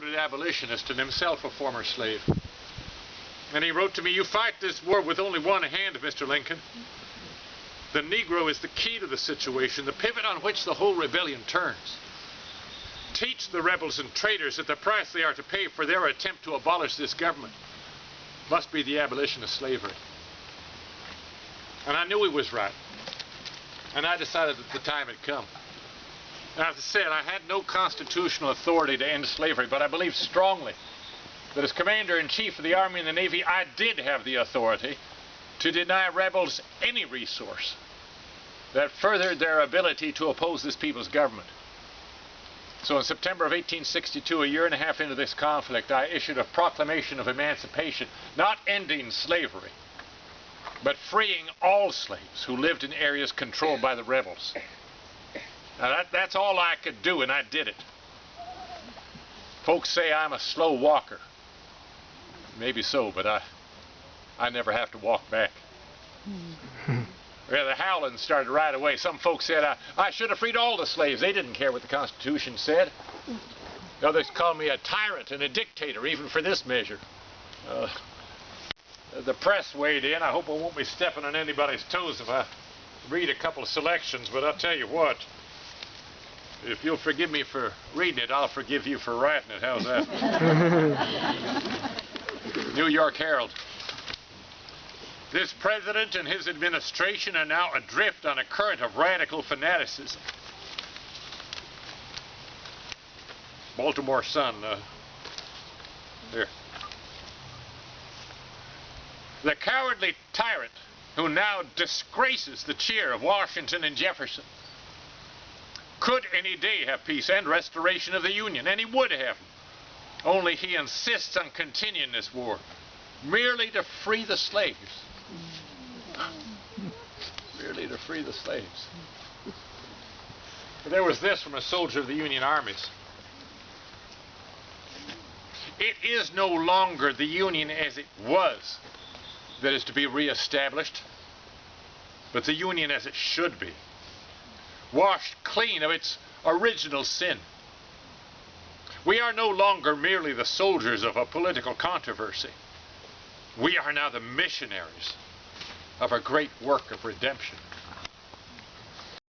devoted abolitionist and himself a former slave. And he wrote to me, "You fight this war with only one hand, Mr. Lincoln. The Negro is the key to the situation, the pivot on which the whole rebellion turns. Teach the rebels and traitors that the price they are to pay for their attempt to abolish this government must be the abolition of slavery." And I knew he was right. And I decided that the time had come. Now, as I said, I had no constitutional authority to end slavery, but I believed strongly that as Commander-in-Chief of the Army and the Navy, I did have the authority to deny rebels any resource that furthered their ability to oppose this people's government. So in September of 1862, a year and a half into this conflict, I issued a proclamation of emancipation, not ending slavery, but freeing all slaves who lived in areas controlled by the rebels. Now that's all I could do, and I did it. Folks say I'm a slow walker. Maybe so, but I never have to walk back. Yeah, the howling started right away. Some folks said I should have freed all the slaves. They didn't care what the Constitution said. Others called me a tyrant and a dictator, even for this measure. The press weighed in. I hope I won't be stepping on anybody's toes if I read a couple of selections, but I'll tell you what. If you'll forgive me for reading it, I'll forgive you for writing it. How's that? New York Herald. This president and his administration are now adrift on a current of radical fanaticism. Baltimore Sun. Here. The cowardly tyrant who now disgraces the cheer of Washington and Jefferson could any day have peace and restoration of the Union, and he would have. Only he insists on continuing this war, merely to free the slaves. Merely to free the slaves. But there was this from a soldier of the Union armies. It is no longer the Union as it was that is to be reestablished, but the Union as it should be, washed clean of its original sin. We are no longer merely the soldiers of a political controversy. We are now the missionaries of a great work of redemption.